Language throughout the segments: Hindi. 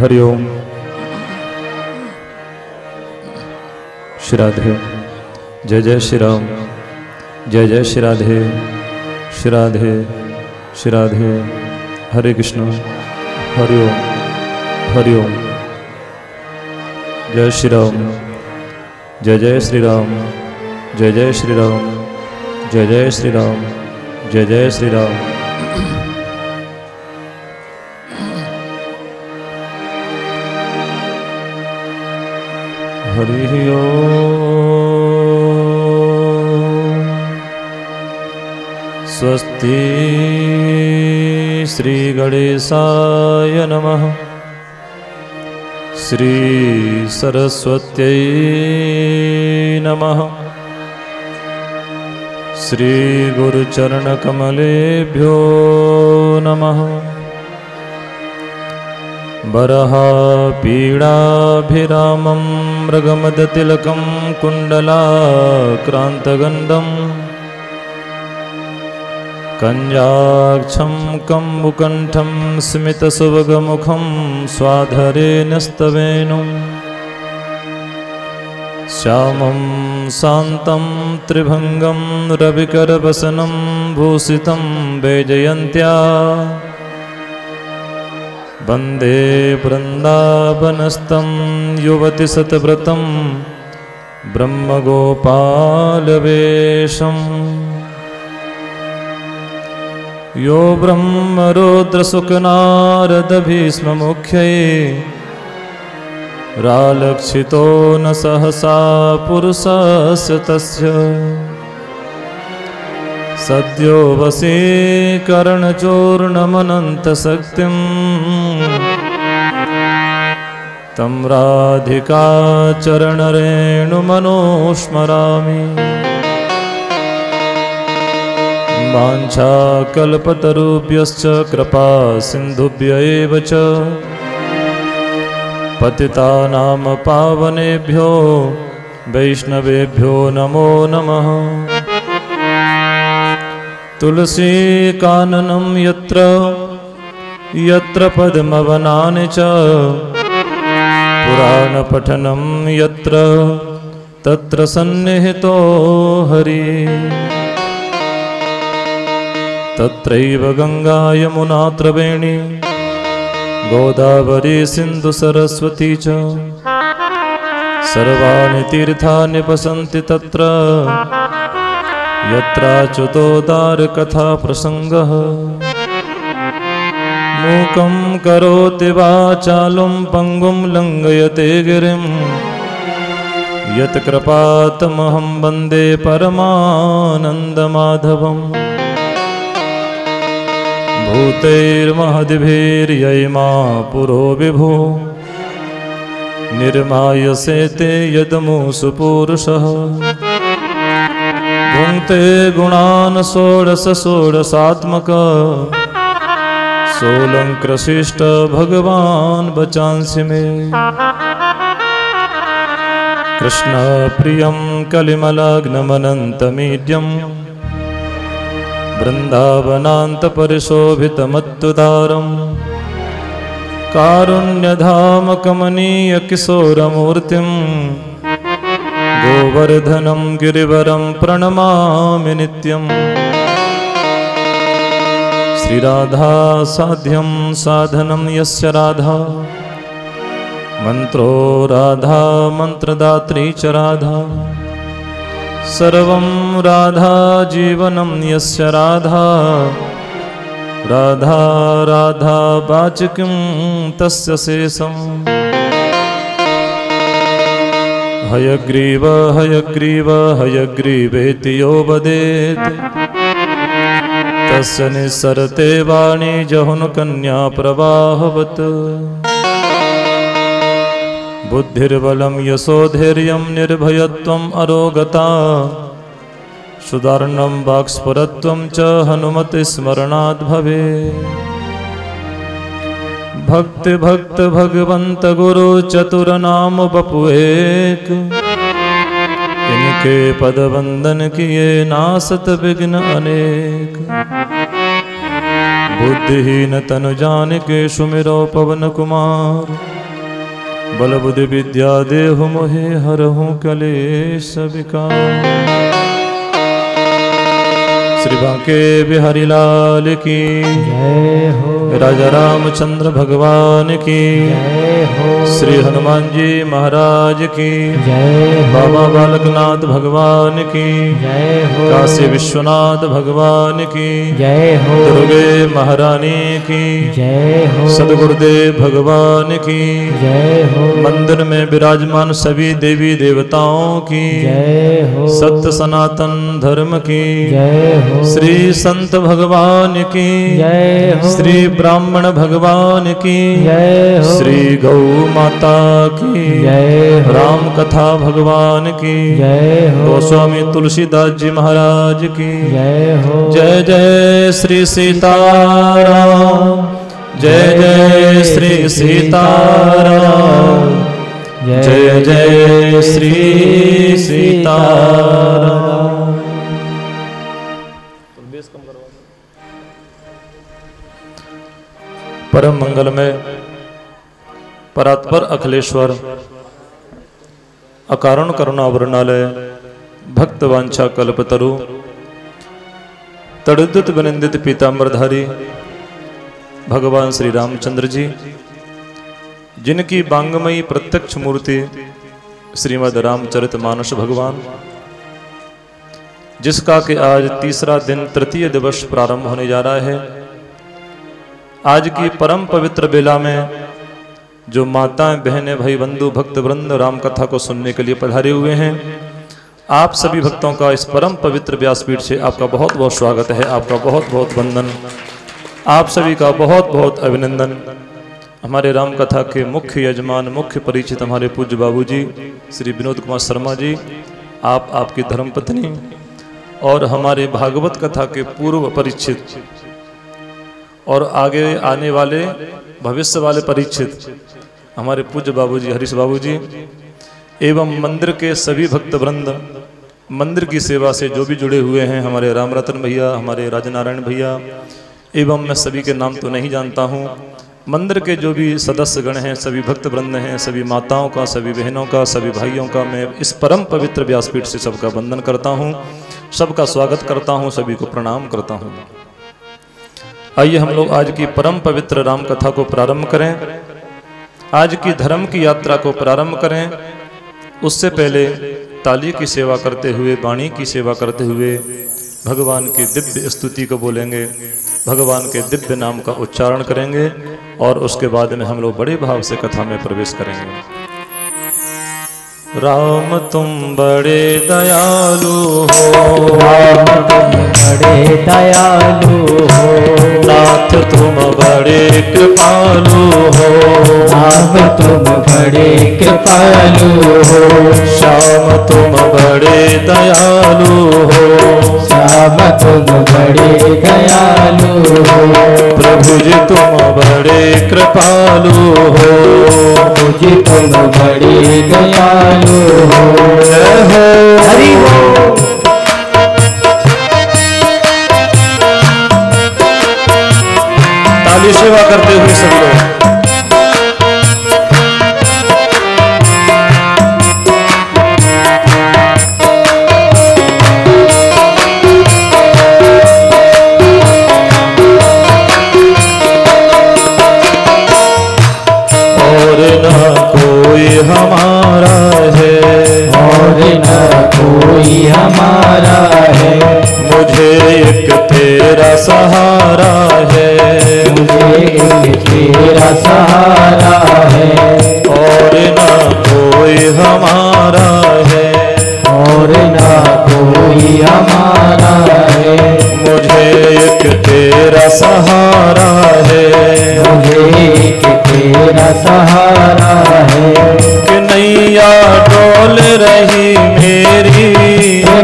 हरिओम। श्री राधे। जय जय श्री राम। जय जय श्री राधे। श्री राधे श्री राधे। हरे कृष्ण। हरिओम हरिओम। जय श्री राम। जय जय श्री राम। जय जय श्री राम। जय जय श्री राम। जय जय श्री राम। हरि ओम। स्वस्ति श्री गणेशाय नमः। श्री सरस्वत्यै नमः। श्री गुरुचरणकमलेभ्यो नमः। बरहापीडाभिरामं मृगमदतिलकं कुण्डलाक्रान्तगण्डं कञ्जाक्षं कम्बुकण्ठं स्मितसुभगमुखं स्वाधरेण स्तवेनुं श्यामं शान्तं त्रिभङ्गं रविकरवसनं भूषितं वैजयन्त्या वन्दे वृन्दावनस्थं युवति सतव्रतं ब्रह्मगोपालवेशम्। यो ब्रह्मरुद्रशुकनारदभीष्ममुख्यै रालक्षितो न सहसा पुरुषस्य तस्य सद्यो वशीकरणचूर्णमनन्तशक्तिं तं राधिकाचरणरेणुमनोस्मरामि। वाञ्छाकल्पतरुभ्यश्च कृपा सिन्धुभ्य एव च पतितानां पावनेभ्यो वैष्णवेभ्यो नमो नमः। तुलसी काननं यत्र यत्र पद्मवनानि च पुराणपठनं यत्र तत्र सन्निहितो हरि। तत्रैव गंगा यमुना त्रिवेणी गोदावरी सिन्धु सरस्वती च सर्वाणि तीर्थानि वसन्ति तत्र यत्राच्युतोद्धारकथा प्रसङ्गः। मूकं करोति वाचालं पङ्गुं लङ्घयते गिरिं यत्कृपातमहं वन्दे परमानन्दमाधवम्। भूतैर्महद्भिर्यैमा पुरो विभो निर्मायसेते यदमुषु पुरुषः। भुङ्क्ते गुणान् षोडश षोडशात्मक सोऽलङ्कृशिष्ट भगवान् वचांसि मे। कृष्ण प्रियं कलिमलग्नमनन्तमीड्यं वृन्दावनान्तपरिशोभितमत्तुदारं कारुण्यधाम कमनीय किशोरमूर्तिं गोवर्धनं गिरिवरं प्रणमामि नित्यम्। श्रीराधा साध्यं साधनं यस्य राधा मंत्रो राधा मंत्रदात्री च राधा सर्वं राधा जीवनं यस्य राधा राधा राधा वाचिकं तस्य शेषम्। हयग्रीव हयग्रीव हयग्रीवेति यो वदेत् तस्य निस्सरते वाणी जहुनुकन्या प्रवाहवत्। बुद्धिर्बलं यशोधैर्यं निर्भयत्वम् अरोगता सुदार्णं वाक्स्फुरत्वं च हनुमतिस्मरणात् भवेत्। भक्ति भक्त भगवंत गुरु चतुर नाम बपुएक इनके पद वंदन किए नासत विघ्न अनेक। बुद्धिहीन तनु जान के सुमिरो पवन कुमार बल बुद्धि विद्या देहु मोहे हरहु कलेश विकार। श्री बांके बिहारी लाल की जय हो। राजा रामचंद्र भगवान की जय हो। श्री हनुमान जी महाराज की जय हो। बाबा बालकनाथ भगवान की जय हो। काशी विश्वनाथ भगवान की जय हो। दुर्गे महारानी की जय हो। सदगुरुदेव भगवान की जय हो। मंदिर में विराजमान सभी देवी देवताओं की जय हो। सत्य सनातन धर्म की जय हो। श्री संत भगवान की जय हो। श्री ब्राह्मण भगवान की जय हो। श्री गौ माता की जय हो। राम कथा भगवान की जय हो। गोस्वामी तुलसीदास जी महाराज की जय हो। जय जय श्री सीताराम जय जय श्री सीताराम जय जय श्री सीताराम। परम मंगल में परात्पर अखिलेश्वर अकारण करुणा वृणालय भक्त वांछा कल्पतरु तड़ुद्युत विनिंदित पीतांबरधारी भगवान श्री रामचंद्र जी, जिनकी बांगमयी प्रत्यक्ष मूर्ति श्रीमद् रामचरितमानस भगवान, जिसका कि आज तीसरा दिन तृतीय दिवस प्रारंभ होने जा रहा है। आज की परम पवित्र बेला में जो माताएं बहनें भाई बंधु भक्त वृंद राम कथा को सुनने के लिए पधारे हुए हैं, आप सभी भक्तों का इस परम पवित्र व्यासपीठ से आपका बहुत बहुत स्वागत है, आपका बहुत बहुत वंदन, आप सभी का बहुत बहुत अभिनंदन। हमारे राम कथा के मुख्य यजमान मुख्य परिचित हमारे पूज्य बाबूजी श्री विनोद कुमार शर्मा जी, आप आपकी धर्मपत्नी और हमारे भागवत कथा के पूर्व परिचित और आगे आने वाले भविष्य वाले परीक्षित हमारे पूज्य बाबूजी हरीश बाबूजी एवं मंदिर के सभी भक्त वृंद, मंदिर की सेवा से जो भी जुड़े हुए हैं, हमारे राम रतन भैया, हमारे राजनारायण भैया, एवं मैं सभी के नाम तो नहीं जानता हूँ, मंदिर के जो भी सदस्य गण हैं, सभी भक्त वृंद हैं, सभी माताओं का, सभी बहनों का, सभी भाइयों का मैं इस परम पवित्र व्यासपीठ से सबका वंदन करता हूँ, सबका स्वागत करता हूँ, सभी को प्रणाम करता हूँ। आइए हम लोग आज की परम पवित्र राम कथा को प्रारंभ करें, आज की धर्म की यात्रा को प्रारंभ करें। उससे पहले ताली की सेवा करते हुए, वाणी की सेवा करते हुए भगवान की दिव्य स्तुति को बोलेंगे, भगवान के दिव्य नाम का उच्चारण करेंगे और उसके बाद में हम लोग बड़े भाव से कथा में प्रवेश करेंगे। राम तुम बड़े दयालु हो, राम तुम बड़े दयालु हो, नाथ तुम बड़े कृपालु हो, राम तुम बड़े कृपालु हो, श्याम तुम बड़े दयालु हो, श्याम तुम बड़े दयालु हो, प्रभु जी तुम बड़े कृपालु हो, प्रभु जी तुम बड़े दयालु हो। जय हो हरि हो। ताली सेवा करते हुए सब लोग हमारा है और न कोई हमारा है, मुझे एक तेरा सहारा है, मुझे एक तेरा सहारा है, और न कोई हमारा है, और न कोई हमारा है, मुझे एक तेरा सहारा है, मुझे एक तेरा सहारा है। कि नैया डोल रही मेरी,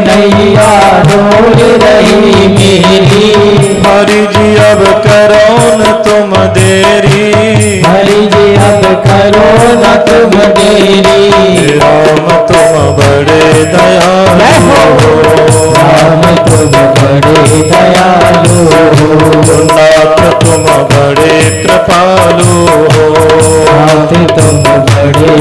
नैया डोल रही मेरी, हरि जी अब करो न तुम देरी, हरि जी अब करो न तुम देरी, राम तुम बड़े दयालु हो, राम तुम बड़े दयालु हो, नाथ तुम बड़े कृपालु हो, नाथ तुम बड़े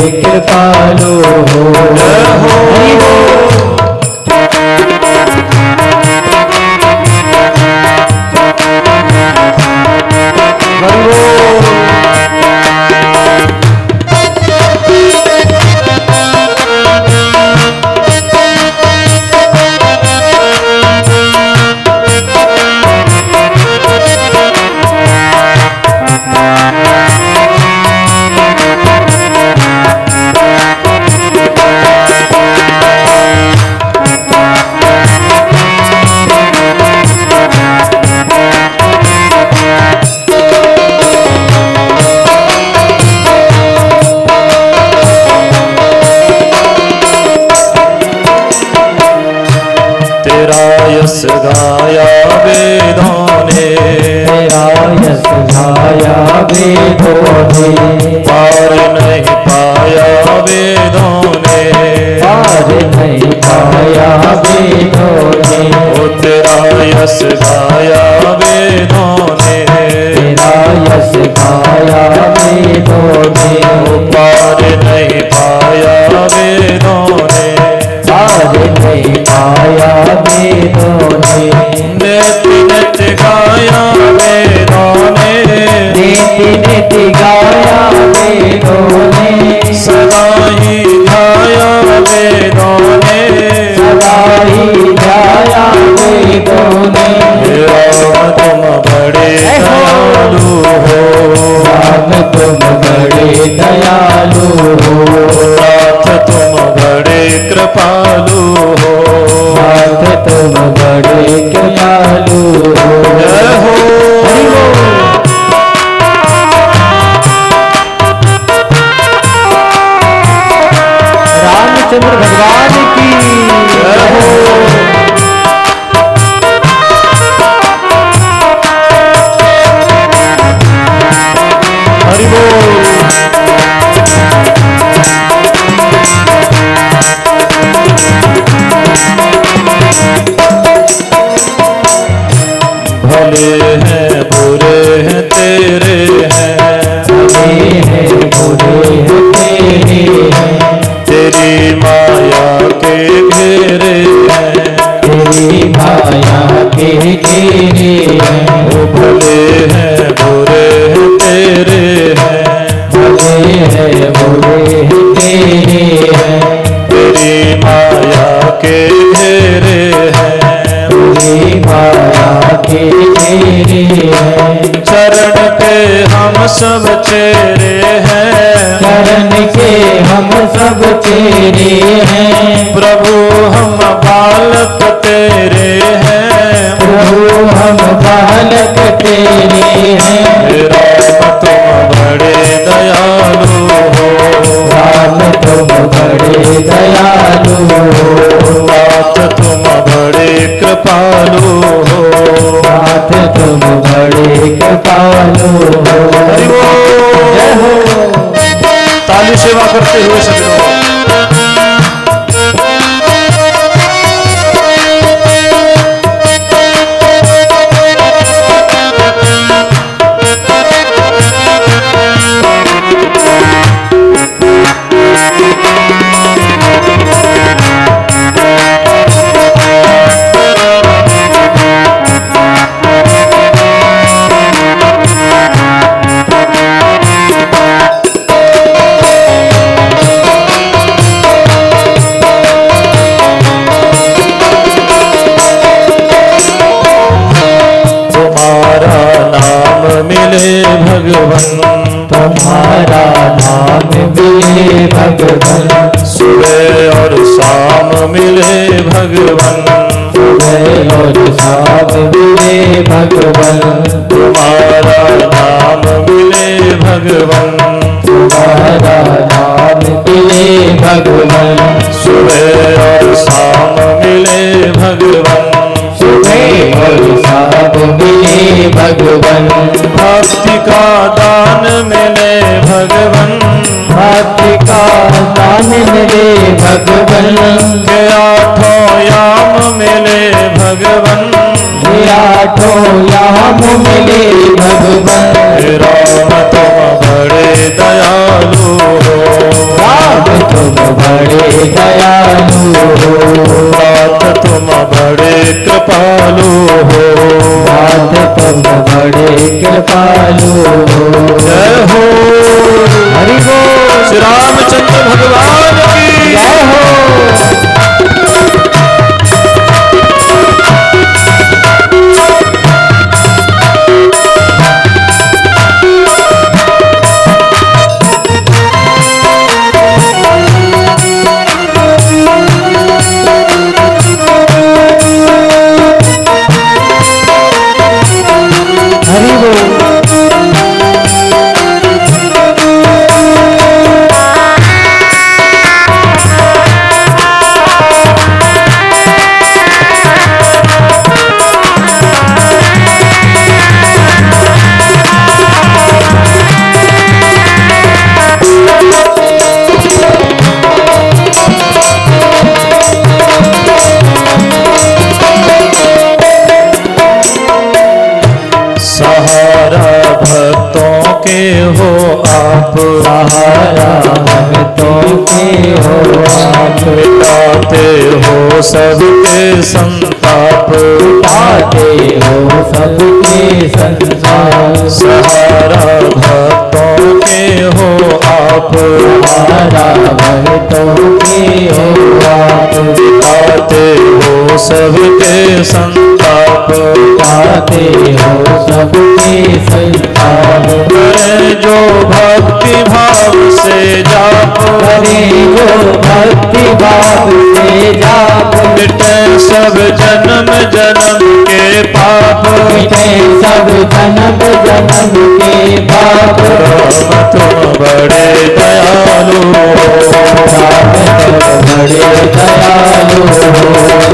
गाया वेदों ने, तेरा यश गाया वेदों ने, पार नहीं पाया वेदों ने, पार नहीं पाया वेदों ने, ओ तेरा यश गाया वेदों ने, तेरा यश गाया वेदों ने, पार नहीं पाया वेदों ने, पार नहीं पाया वेदों ने, नित्य नित्य गाया वेदों ने, नित्य नित्य गाया वेदों ने, सदा ही गाया वेदों ने, सदा ही गाया वेदों ने, राम तुम बड़े दयालु हो, राम तुम बड़े दयालु हो, नाथ तुम बड़े कृपालु हो, नाथ तुम बड़े कृपालु हो। जय हो। रामचंद्र भगवान की जय हो। हरि बोल। भले हैं बुरे हैं तेरे हैं, भले हैं बुरे हैं तेरे हैं, तेरी माया के घेरे हैं, तेरी माया के घेरे हैं, ओ भले हैं बुरे हैं तेरे हैं, भले हैं बुरे हैं तेरे हैं, तेरी माया के घेरे हैं, तेरी माया के घेरे हैं, चरण पे हम सब चेहरे हैं, चरण के हम सब तेरे हैं, प्रभु हम बालक तेरे हैं, प्रभु हम बालक तेरे हैं, राम तुम बड़े दयालु हो, राम तुम बड़े दयालु हो, नाथ तुम बड़े कृपालु हो, नाथ तुम बड़े कृपालु हो। हरि बोल। जय हो। ताली सेवा करते हुए सभी लोग। मिले भगवन, तुम्हारा नाम मिले भगवन, सुबह और शाम मिले भगवन, सुबह और शाम मिले भगवन, तुम्हारा नाम मिले भगवन, तुम्हारा नाम मिले भगवन, सुबह और शाम मिले भगवन, सुबह और शाम मिले भगवन, भक्ति का दान मिले भगवन, भक्ति का दान मिले भगवन, के आठों याम मिले भगवन, आठों याम मिले भगवन, राम तुम बड़े दयालु हो, राम तुम बड़े दयालु हो, नाथ तुम बड़े कृपालु हो, नाथ तुम बड़े कृपालु हो। जय हो। हरि बोल। श्री रामचंद्र भगवान की जय हो। सहारा भक्तों के हो आप, मिटाते हो सबके संताप, मिटाते हो सबके संसार, सहारा भक्तों के हो आप, सहारा भक्तों के हो आप, मिटाते हो सबके संताप, मिटाते हो सबके संताप, करे जो भक्ति भाव से जाप, करे जो भक्ति भाव से जाप, मिटे सब जन्म जन्म के पाप, मिटे सब जन्म जन्म के पाप, राम तुम बड़े दयालु, राम तुम बड़े दयालु,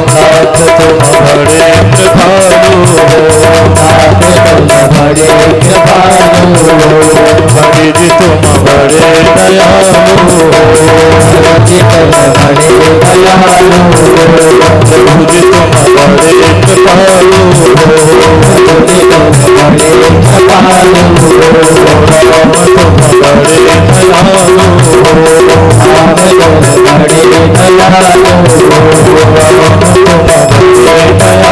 नाथ तुम बड़े कृपालु, नाथ तुम बड़े कृपालु, हरि जी तुम बड़े दयालु, जी तुम बड़े दयालु, प्रभु जी तुम बड़े कृपालु, जी तुम बड़े कृपालु, राम तुम बड़े दयालु, राम तुम बड़े दयालु, राम तुम बड़े दयालु,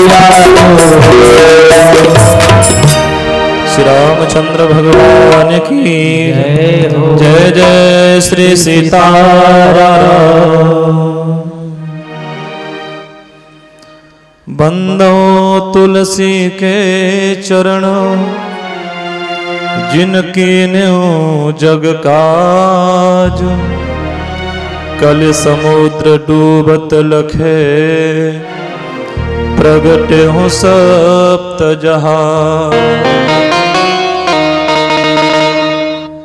राम तुम बड़े दयालु। श्री रामचंद्र भगवान की जय हो। जय जय श्री सीताराम। बंदो तुलसी के चरणों जिनकी न्यू जग काज, कल समुद्र डूबत लखे प्रगट हूँ सप्त जहां।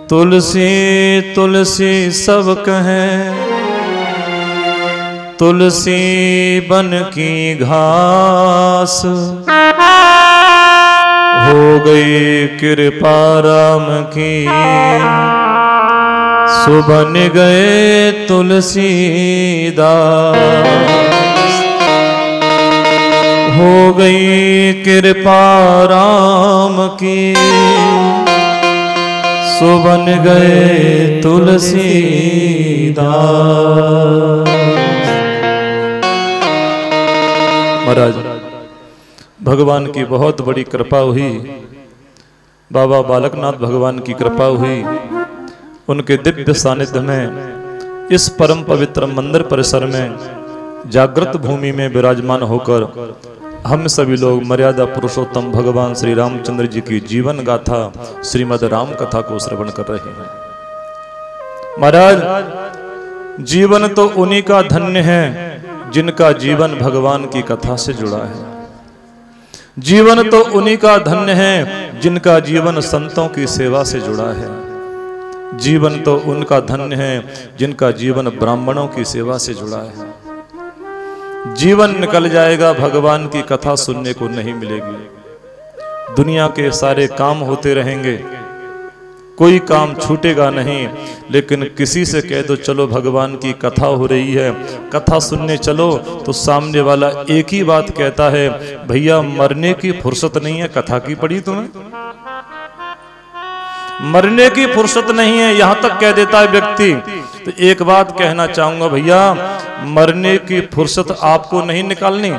तुलसी तुलसी सब कहें, तुलसी बन की घास, हो गई कृपा राम की, सुबन गए तुलसीदास। हो गई कृपा राम की, सुबन गए तुलसीदास। महाराज भगवान की बहुत बड़ी कृपा हुई, बाबा बालकनाथ भगवान की कृपा हुई। उनके दिव्य सानिध्य में इस परम पवित्र मंदिर परिसर में जागृत भूमि में विराजमान होकर हम सभी लोग मर्यादा पुरुषोत्तम भगवान श्री रामचंद्र जी की जीवन गाथा श्रीमद् राम कथा को श्रवण कर रहे हैं। महाराज जीवन तो उन्हीं का धन्य है जिनका जीवन भगवान की कथा से जुड़ा है। जीवन तो उन्हीं का धन्य है जिनका जीवन संतों की सेवा से जुड़ा है। जीवन तो उनका धन्य है जिनका जीवन ब्राह्मणों की सेवा से जुड़ा है। जीवन निकल जाएगा, भगवान की कथा सुनने को नहीं मिलेगी। दुनिया के सारे काम होते रहेंगे, कोई काम छूटेगा नहीं। लेकिन किसी से कह दो चलो भगवान की कथा हो रही है, कथा सुनने चलो, तो सामने वाला एक ही बात कहता है, भैया मरने की फुर्सत नहीं है, कथा की पड़ी तुम्हें? मरने की फुर्सत नहीं है, यहां तक कह देता है व्यक्ति। तो एक बात कहना चाहूंगा भैया, मरने की फुर्सत आपको नहीं निकालनी,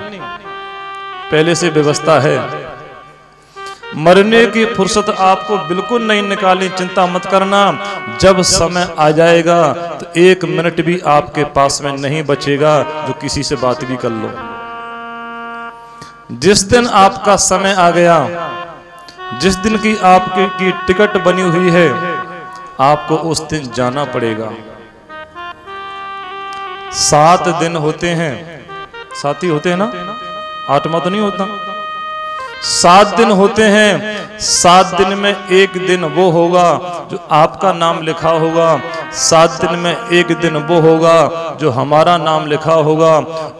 पहले से व्यवस्था है। मरने की फुर्सत आपको बिल्कुल नहीं निकालनी, चिंता मत करना। जब समय आ जाएगा तो 1 मिनट भी आपके पास में नहीं बचेगा जो किसी से बात भी कर लो। जिस दिन आपका समय आ गया, जिस दिन की आपकी टिकट बनी हुई है, आपको उस दिन जाना पड़ेगा। 7 दिन होते हैं, 7 ही होते हैं ना, 8वां तो नहीं होता। 7 दिन होते हैं, 7 दिन में 1 दिन वो होगा जो आपका नाम लिखा होगा, 7 दिन में 1 दिन वो होगा जो हमारा नाम लिखा होगा,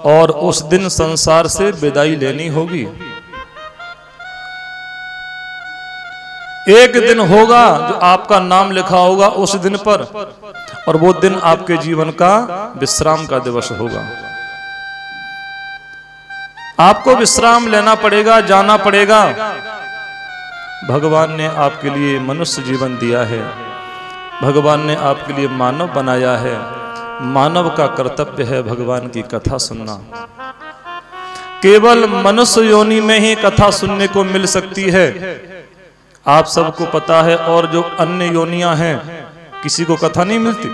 और उस दिन संसार से विदाई लेनी होगी। 1 दिन होगा जो आपका नाम लिखा होगा उस दिन पर, और वो दिन आपके जीवन का विश्राम का दिवस होगा। आपको विश्राम लेना पड़ेगा, जाना पड़ेगा। भगवान ने आपके लिए मनुष्य जीवन दिया है, भगवान ने आपके लिए मानव बनाया है। मानव का कर्तव्य है भगवान की कथा सुनना। केवल मनुष्य योनि में ही कथा सुनने को मिल सकती है, आप सबको पता है। और जो अन्य योनियां हैं किसी को कथा नहीं मिलती।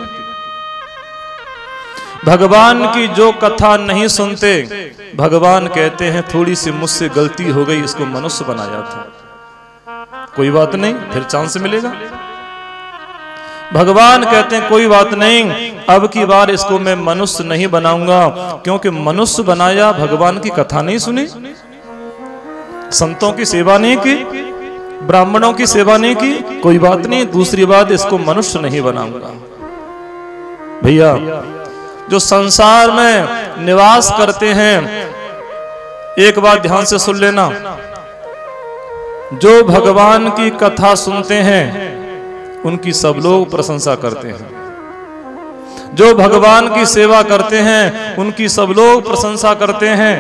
भगवान की जो कथा नहीं सुनते, भगवान कहते हैं थोड़ी सी मुझसे गलती हो गई, इसको मनुष्य बनाया था, कोई बात नहीं, फिर चांस मिलेगा। भगवान कहते हैं कोई बात नहीं, अब की बार इसको मैं मनुष्य नहीं बनाऊंगा, क्योंकि मनुष्य बनाया, भगवान की कथा नहीं सुनी, संतों की सेवा नहीं की, ब्राह्मणों की सेवा नहीं की, कोई बात नहीं, दूसरी बात इसको मनुष्य नहीं बनाऊंगा। भैया जो संसार में निवास करते हैं, एक बात ध्यान से सुन लेना, जो भगवान की कथा सुनते हैं उनकी सब लोग प्रशंसा करते हैं। जो भगवान की सेवा करते हैं उनकी सब लोग प्रशंसा करते हैं।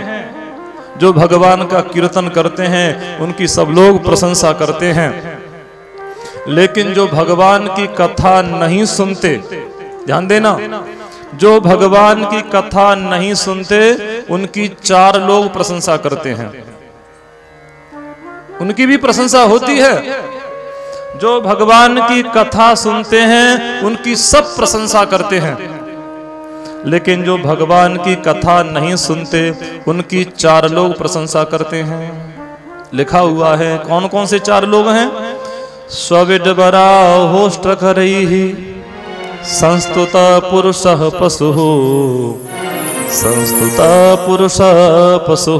जो भगवान का कीर्तन करते हैं उनकी सब लोग प्रशंसा करते हैं। लेकिन जो भगवान की कथा नहीं सुनते, ध्यान देना, जो भगवान की कथा नहीं सुनते उनकी 4 लोग प्रशंसा करते हैं, उनकी भी प्रशंसा होती है। जो भगवान की कथा सुनते हैं उनकी सब प्रशंसा करते हैं, लेकिन जो भगवान की कथा नहीं सुनते उनकी 4 लोग प्रशंसा करते हैं। लिखा हुआ है कौन कौन से 4 लोग हैं। स्विडबरा होष्ट करैहि संस्तुत पुरुष पशु, संस्तुत पुरुष पशु।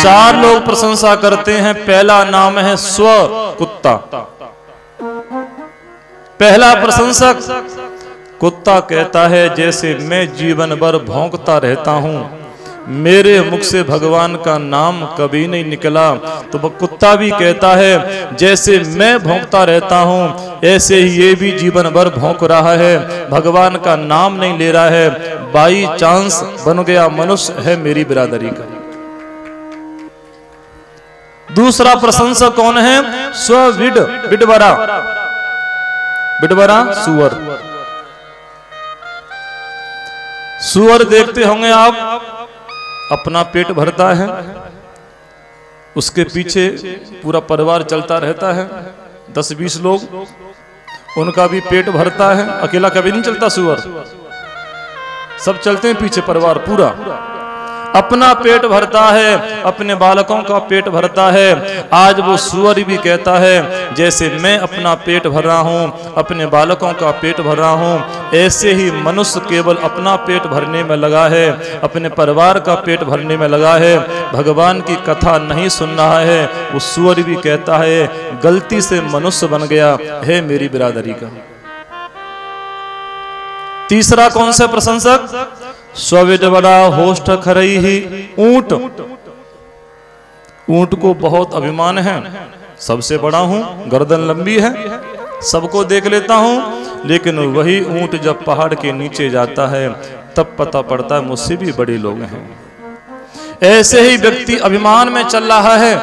4 लोग प्रशंसा करते हैं। पहला नाम है स्व कुत्ता। पहला प्रशंसक कुत्ता कहता है जैसे मैं जीवन भर भौंकता रहता हूं, मेरे मुख से भगवान का नाम कभी नहीं निकला, तो वह कुत्ता भी कहता है जैसे मैं भौंकता रहता हूं ऐसे ही ये भी जीवन भर भौंक रहा है, भगवान का नाम नहीं ले रहा है, बाई चांस बन गया मनुष्य है मेरी बिरादरी का। दूसरा प्रशंसक कौन है। स्विड, बिडबरा, बिडबरा सुअर। सुअर देखते होंगे आप, अपना पेट भरता है, उसके पीछे पूरा परिवार चलता रहता है, 10-20 लोग, उनका भी पेट भरता है, अकेला कभी नहीं चलता सुअर, सब चलते हैं पीछे, परिवार पूरा। अपना पेट भरता है, अपने बालकों का पेट भरता है। आज वो सुअर भी कहता है जैसे मैं अपना पेट भर रहा हूँ, अपने बालकों का पेट भर रहा हूँ, ऐसे ही मनुष्य केवल अपना पेट भरने में लगा है, अपने परिवार का पेट भरने में लगा है, भगवान की कथा नहीं सुन रहा है। वो सुअर भी कहता है गलती से मनुष्य बन गया है मेरी बिरादरी का। तीसरा कौन सा प्रशंसक। स्विडबरा होष्ट करैहि, ऊंट। ऊंट को बहुत अभिमान है, सबसे बड़ा हूं, गर्दन लंबी है, सबको देख लेता हूं, लेकिन वही ऊंट जब पहाड़ के नीचे जाता है तब पता पड़ता है मुझसे भी बड़े लोग हैं। ऐसे ही व्यक्ति अभिमान में चल रहा है,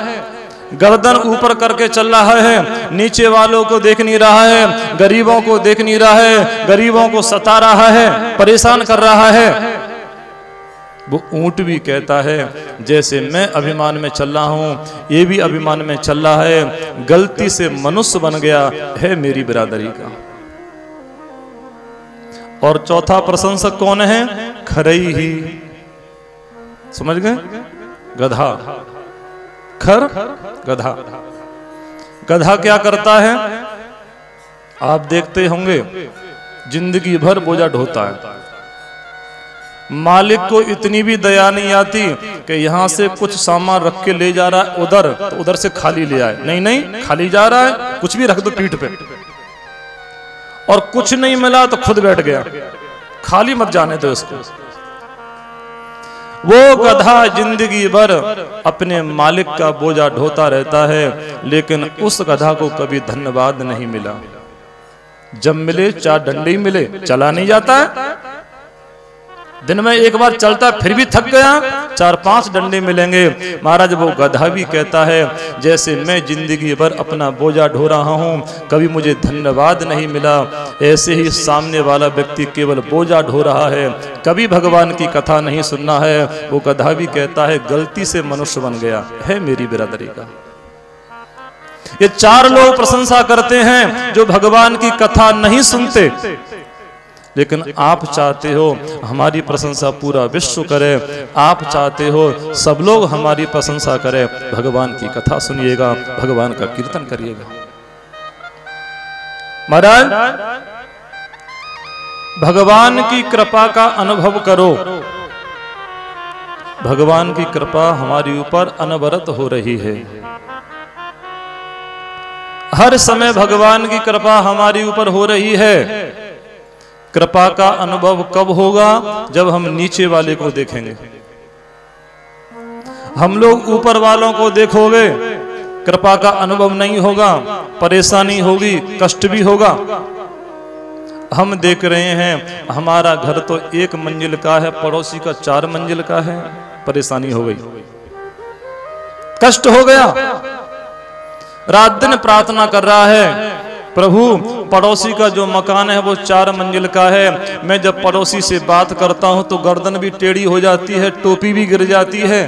गर्दन ऊपर करके चल रहा है, नीचे वालों को देख नहीं रहा है, गरीबों को देख नहीं रहा है, गरीबों को सता रहा है, परेशान कर रहा है। वो ऊंट भी कहता है जैसे मैं अभिमान में चल रहा हूं, ये भी अभिमान में चल रहा है, गलती से मनुष्य बन गया है मेरी बिरादरी का। और चौथा प्रशंसक कौन है। खरैहि, समझ गए, गधा। खर, गधा। गधा क्या करता है आप देखते होंगे, जिंदगी भर बोझा ढोता है, मालिक को इतनी भी दया नहीं आती कि यहां से कुछ सामान रख के ले जा रहा है उधर, तो उधर से खाली ले आए, नहीं नहीं, खाली जा रहा है, कुछ भी रख दो पीठ पे, और कुछ नहीं मिला तो खुद बैठ गया, खाली मत जाने दो इसको। वो गधा जिंदगी भर अपने मालिक का बोझा ढोता रहता है, लेकिन उस गधा को कभी धन्यवाद नहीं मिला। जब मिले 4 डंडे ही मिले, चला नहीं जाता है। दिन में एक बार चलता फिर भी थक गया, 4-5 डंडे मिलेंगे। महाराज वो गधा भी कहता है जैसे मैं जिंदगी भर अपना बोझा ढो रहा हूँ, कभी मुझे धन्यवाद नहीं मिला, ऐसे ही सामने वाला व्यक्ति केवल बोझा ढो रहा है, कभी भगवान की कथा नहीं सुनना है। वो गधा भी कहता है गलती से मनुष्य बन गया है मेरी बिरादरी का। ये 4 लोग प्रशंसा करते हैं जो भगवान की कथा नहीं सुनते, लेकिन आप चाहते हो हमारी प्रशंसा पूरा विश्व करे, आप चाहते हो सब लोग हमारी प्रशंसा करें। भगवान की कथा सुनिएगा, भगवान का कीर्तन करिएगा। महाराज भगवान की कृपा का अनुभव करो। भगवान की कृपा हमारे ऊपर अनवरत हो रही है। हर समय भगवान की कृपा हमारे ऊपर हो रही है। कृपा का अनुभव कब होगा? जब हम नीचे वाले को देखेंगे। हम लोग ऊपर वालों को देखोगे, कृपा का अनुभव नहीं होगा, परेशानी होगी, कष्ट भी होगा। हम देख रहे हैं हमारा घर तो 1 मंजिल का है, पड़ोसी का 4 मंजिल का है, परेशानी हो गई, कष्ट हो गया। रात दिन प्रार्थना कर रहा है, प्रभु पड़ोसी का जो मकान है वो 4 मंजिल का है, मैं जब पड़ोसी से बात करता हूं तो गर्दन भी टेढ़ी हो जाती है, टोपी भी गिर जाती है।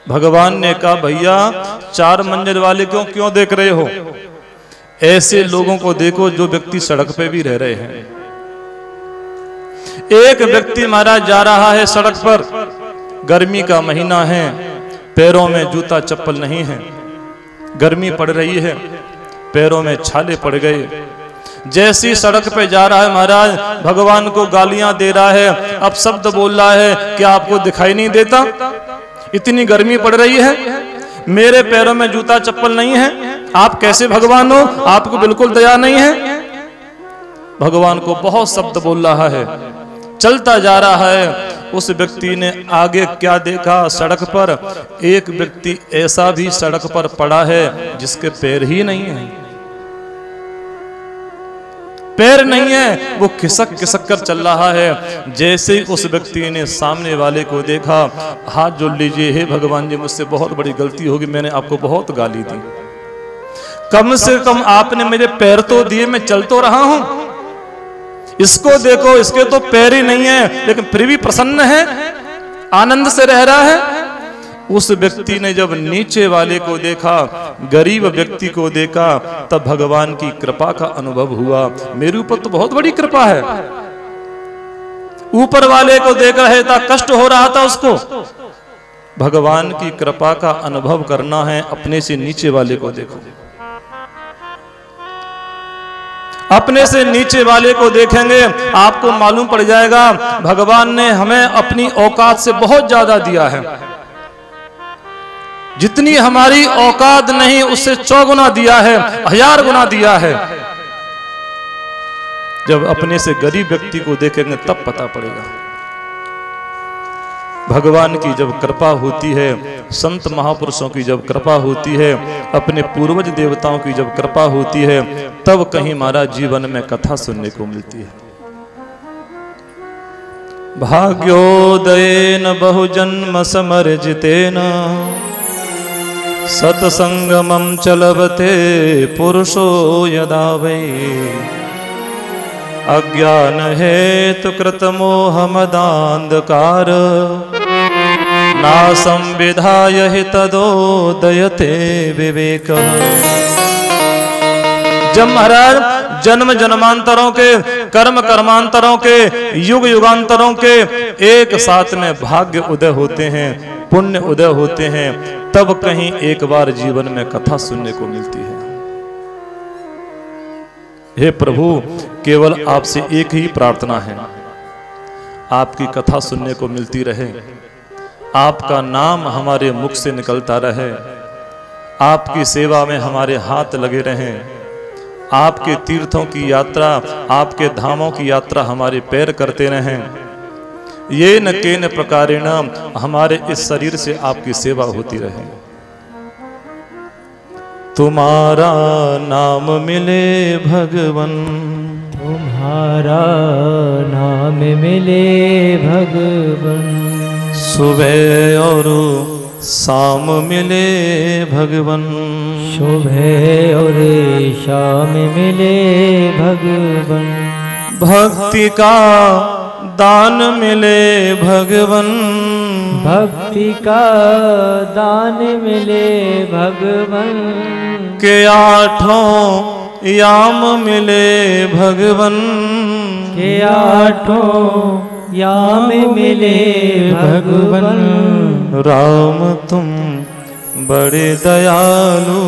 भगवान ने कहा भैया 4 मंजिल वाले को क्यों देख रहे हो? ऐसे लोगों को देखो जो व्यक्ति सड़क पे भी रह रहे हैं। एक व्यक्ति महाराज जा रहा है सड़क पर, गर्मी का महीना है, पैरों में जूता चप्पल नहीं है, गर्मी पड़ रही है, पैरों में छाले पड़ गए। जैसी सड़क पे जा रहा है महाराज भगवान को गालियां दे रहा है, अब शब्द बोल रहा है कि आपको दिखाई नहीं देता, इतनी गर्मी पड़ रही है, मेरे पैरों में जूता चप्पल नहीं है, आप कैसे भगवान हो? आपको बिल्कुल दया नहीं है। भगवान को बहुत शब्द बोल रहा है, चलता जा रहा है। उस व्यक्ति ने आगे क्या देखा? सड़क पर एक व्यक्ति ऐसा भी सड़क पर पड़ा है जिसके पैर ही नहीं है, पैर नहीं है, वो खिसक खिसक कर चल रहा है। जैसे ही उस व्यक्ति ने सामने वाले को देखा, हाथ जोड़ लीजिए, हे भगवान जी मुझसे बहुत बड़ी गलती होगी, मैंने आपको बहुत गाली दी, कम से कम आपने मेरे पैर तो दिए, मैं चल तो रहा हूं, इसको देखो इसके तो पैर ही नहीं है, लेकिन फिर भी प्रसन्न है, आनंद से रह रहा है। उस व्यक्ति ने जब नीचे वाले को देखा, गरीब व्यक्ति को देखा, तब भगवान की कृपा का अनुभव हुआ, मेरे ऊपर तो बहुत बड़ी कृपा है। ऊपर वाले को देख रहे था, कष्ट हो रहा था उसको। भगवान की कृपा का अनुभव करना है, अपने से नीचे वाले को देखो। अपने से नीचे वाले को देखेंगे आपको मालूम पड़ जाएगा भगवान ने हमें अपनी औकात से बहुत ज्यादा दिया है, जितनी हमारी औकात नहीं उससे 100 गुना दिया है, 1000 गुना दिया है। जब अपने से गरीब व्यक्ति को देखेंगे तब पता पड़ेगा। भगवान की जब कृपा होती है, संत महापुरुषों की जब कृपा होती है, अपने पूर्वज देवताओं की जब कृपा होती है, तब कहीं महाराज जीवन में कथा सुनने को मिलती है। भाग्योदयेन बहुजन्म समर्जितेन सत्संगमं चलवते पुरुषो यदा वै अज्ञान हेतु कृत मोह मदांधकार नासं विधाय हि तदोदयते विवेक। जब महाराज जन्म जन्मांतरों के, कर्म कर्मांतरों के, युग युगांतरों के एक साथ में भाग्य उदय होते हैं, पुण्य उदय होते हैं, तब कहीं एक बार जीवन में कथा सुनने को मिलती है। हे प्रभु, केवल आपसे एक ही प्रार्थना है, आपकी कथा सुनने को मिलती रहे, आपका नाम हमारे मुख से निकलता रहे, आपकी सेवा में हमारे हाथ लगे रहें, आपके तीर्थों की यात्रा, आपके धामों की यात्रा हमारे पैर करते रहें। ये न केन प्रकारेण हमारे इस शरीर से आपकी सेवा होती रहे। तुम्हारा नाम मिले भगवन, तुम्हारा नाम मिले भगवन। सुबह और शाम मिले भगवन। सुबह और शाम मिले भगवन। भक्ति का दान मिले भगवन। भक्ति का दान मिले भगवन। के आठों याम मिले भगवन। के आठों याम मिले भगवन। राम तुम बड़े दयालु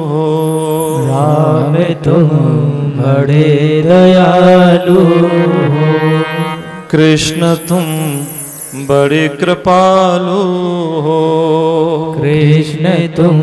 हो। राम तुम बड़े दयालु हो। कृष्ण तुम बड़े कृपालु हो। कृष्ण तुम